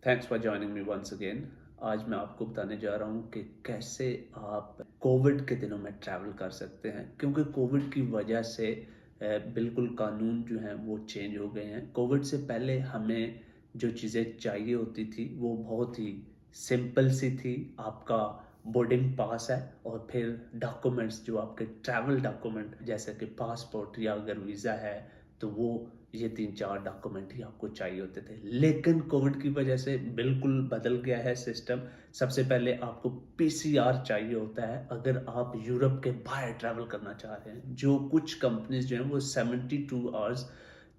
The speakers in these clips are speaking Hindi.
Thanks for joining me once again. आज मैं आपको बताने जा रहा हूँ कि कैसे आप कोविड के दिनों में ट्रैवल कर सकते हैं, क्योंकि कोविड की वजह से बिल्कुल कानून जो हैं वो चेंज हो गए हैं। कोविड से पहले हमें जो चीज़ें चाहिए होती थी वो बहुत ही सिंपल सी थी। आपका बोर्डिंग पास है और फिर डॉक्यूमेंट्स जो आपके ट्रैवल डॉक्यूमेंट जैसे कि पासपोर्ट या अगर वीज़ा है तो वो ये 3-4 डॉक्यूमेंट ही आपको चाहिए होते थे। लेकिन कोविड की वजह से बिल्कुल बदल गया है सिस्टम। सबसे पहले आपको पीसीआर चाहिए होता है अगर आप यूरोप के बाहर ट्रैवल करना चाह रहे हैं। जो कुछ कंपनीज जो हैं वो 72 आवर्स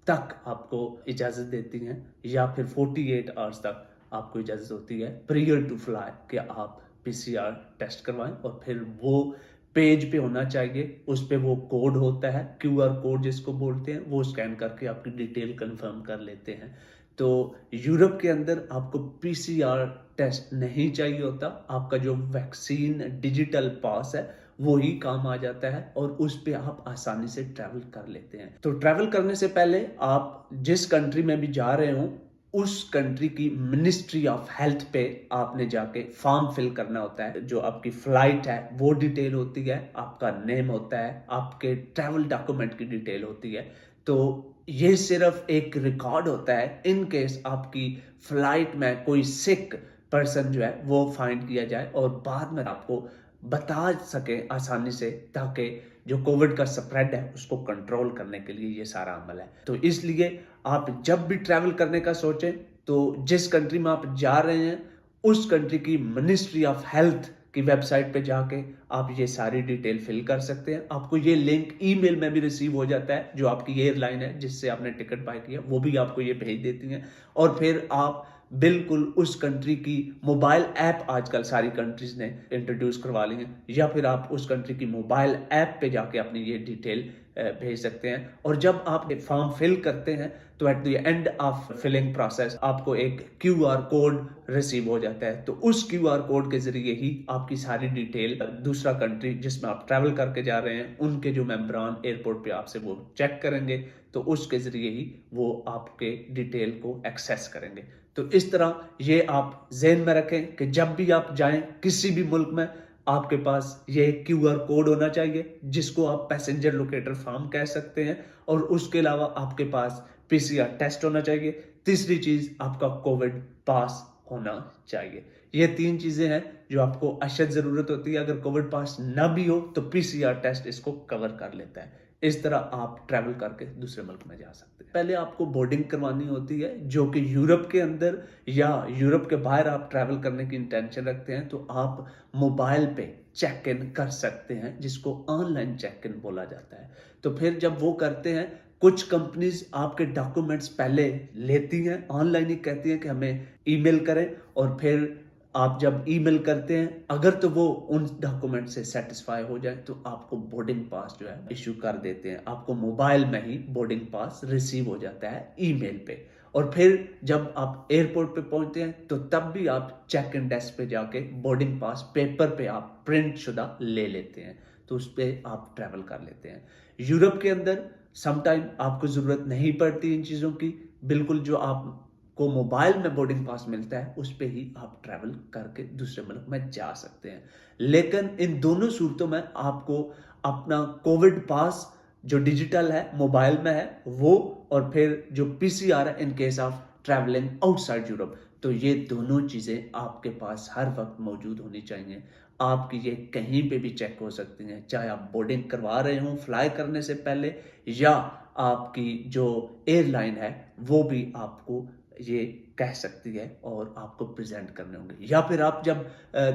तक आपको इजाज़त देती हैं या फिर 48 आवर्स तक आपको इजाज़त होती है प्रियर टू फ्लाई कि आप पीसीआर टेस्ट करवाएं और फिर वो पेज पे होना चाहिए। उस पे वो कोड होता है, क्यूआर कोड जिसको बोलते हैं, वो स्कैन करके आपकी डिटेल कंफर्म कर लेते हैं। तो यूरोप के अंदर आपको पीसीआर टेस्ट नहीं चाहिए होता। आपका जो वैक्सीन डिजिटल पास है वो ही काम आ जाता है और उस पे आप आसानी से ट्रैवल कर लेते हैं। तो ट्रैवल करने से पहले आप जिस कंट्री में भी जा रहे हो उस कंट्री की मिनिस्ट्री ऑफ हेल्थ पे आपने जाके फॉर्म फिल करना होता है। जो आपकी फ्लाइट है वो डिटेल होती है, आपका नेम होता है, आपके ट्रैवल डॉक्यूमेंट की डिटेल होती है। तो ये सिर्फ एक रिकॉर्ड होता है इन केस आपकी फ्लाइट में कोई सिक पर्सन जो है वो फाइंड किया जाए और बाद में आपको बता सके आसानी से, ताकि जो कोविड का स्प्रेड है उसको कंट्रोल करने के लिए ये सारा अमल है। तो इसलिए आप जब भी ट्रैवल करने का सोचें तो जिस कंट्री में आप जा रहे हैं उस कंट्री की मिनिस्ट्री ऑफ हेल्थ की वेबसाइट पे जाके आप ये सारी डिटेल फिल कर सकते हैं। आपको ये लिंक ईमेल में भी रिसीव हो जाता है। जो आपकी एयरलाइन है जिससे आपने टिकट बाय किया वो भी आपको ये भेज देती हैं और फिर आप बिल्कुल उस कंट्री की मोबाइल ऐप आजकल सारी कंट्रीज ने इंट्रोड्यूस करवा ली है, या फिर आप उस कंट्री की मोबाइल ऐप पे जाके अपनी ये डिटेल भेज सकते हैं। और जब आप फॉर्म फिल करते हैं तो at the end of filling process आपको एक क्यूआर कोड रिसीव हो जाता है। तो उस क्यूआर कोड के जरिए ही आपकी सारी डिटेल दूसरा कंट्री जिसमें आप ट्रैवल करके जा रहे हैं उनके जो मेंबरान एयरपोर्ट पे आपसे वो चेक करेंगे, तो उसके जरिए ही वो आपके डिटेल को एक्सेस करेंगे। तो इस तरह ये आप ज़हन में रखें कि जब भी आप जाएं किसी भी मुल्क में आपके पास ये क्यूआर कोड होना चाहिए जिसको आप पैसेंजर लोकेटर फॉर्म कह सकते हैं, और उसके अलावा आपके पास पीसीआर टेस्ट होना चाहिए। तीसरी चीज आपका कोविड पास होना चाहिए। ये 3 चीजें हैं जो आपको अशद जरूरत होती है। अगर कोविड पास ना भी हो तो पीसीआर टेस्ट इसको कवर कर लेता है। इस तरह आप ट्रैवल करके दूसरे मुल्क में जा सकते हैं। पहले आपको बोर्डिंग करवानी होती है, जो कि यूरोप के अंदर या यूरोप के बाहर आप ट्रैवल करने की इंटेंशन रखते हैं तो आप मोबाइल पे चेक इन कर सकते हैं, जिसको ऑनलाइन चेक इन बोला जाता है। तो फिर जब वो करते हैं, कुछ कंपनीज आपके डॉक्यूमेंट्स पहले लेती हैं, ऑनलाइन ही कहती हैं कि हमें ईमेल करें, और फिर आप जब ईमेल करते हैं अगर तो वो उन डॉक्यूमेंट से सेटिस्फाई हो जाए तो आपको बोर्डिंग पास जो है इशू कर देते हैं। आपको मोबाइल में ही बोर्डिंग पास रिसीव हो जाता है ईमेल पे। और फिर जब आप एयरपोर्ट पे पहुंचते हैं तो तब भी आप चेक इन डेस्क पे जाके बोर्डिंग पास पेपर पे आप प्रिंट शुदा ले लेते हैं, तो उस पर आप ट्रैवल कर लेते हैं। यूरोप के अंदर समटाइम आपको ज़रूरत नहीं पड़ती इन चीज़ों की। बिल्कुल जो आपको मोबाइल में बोर्डिंग पास मिलता है उस पे ही आप ट्रैवल करके दूसरे मुल्क में जा सकते हैं। लेकिन इन दोनों सूरतों में आपको अपना कोविड पास जो डिजिटल है मोबाइल में है वो, और फिर जो पीसीआर है in case of travelling outside Europe, तो ये दोनों चीज़ें आपके पास हर वक्त मौजूद होनी चाहिए। आपकी ये कहीं पे भी चेक हो सकती हैं, चाहे आप बोर्डिंग करवा रहे हों फ्लाई करने से पहले, या आपकी जो एयरलाइन है वो भी आपको ये कह सकती है और आपको प्रेजेंट करने होंगे। या फिर आप जब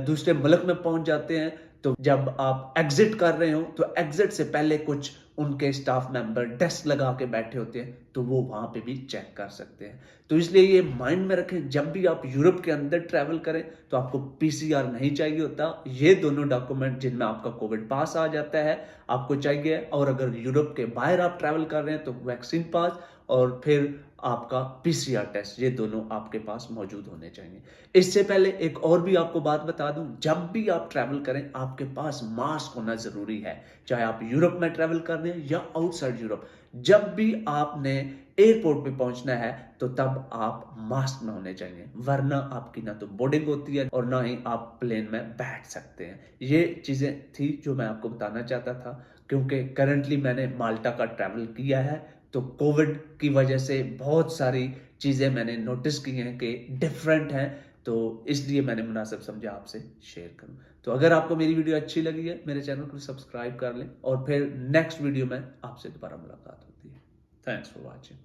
दूसरे मुल्क में पहुंच जाते हैं तो जब आप एग्जिट कर रहे हो तो एग्जिट से पहले कुछ उनके स्टाफ मेंबर डेस्क लगा के बैठे होते हैं, तो वो वहां पे भी चेक कर सकते हैं। तो इसलिए ये माइंड में रखें, जब भी आप यूरोप के अंदर ट्रैवल करें तो आपको पीसीआर नहीं चाहिए होता। ये दोनों डॉक्यूमेंट जिनमें आपका कोविड पास आ जाता है आपको चाहिए, और अगर यूरोप के बाहर आप ट्रैवल कर रहे हैं तो वैक्सीन पास और फिर आपका पीसीआर टेस्ट, ये दोनों आपके पास मौजूद होने चाहिए। इससे पहले एक और भी आपको बात बता दूं, जब भी आप ट्रैवल करें आपके पास मास्क होना जरूरी है, चाहे आप यूरोप में ट्रैवल कर रहे हैं या आउटसाइड यूरोप। जब भी आपने एयरपोर्ट पे पहुंचना है तो तब आप मास्क में होने चाहिए, वरना आपकी ना तो बोर्डिंग होती है और ना ही आप प्लेन में बैठ सकते हैं। ये चीज़ें थी जो मैं आपको बताना चाहता था, क्योंकि करंटली मैंने माल्टा का ट्रैवल किया है, तो कोविड की वजह से बहुत सारी चीज़ें मैंने नोटिस की हैं कि डिफरेंट हैं, तो इसलिए मैंने मुनासिब समझा आपसे शेयर करूं। तो अगर आपको मेरी वीडियो अच्छी लगी है, मेरे चैनल को सब्सक्राइब कर लें और फिर नेक्स्ट वीडियो में आपसे दोबारा मुलाकात होती है। Thanks for watching.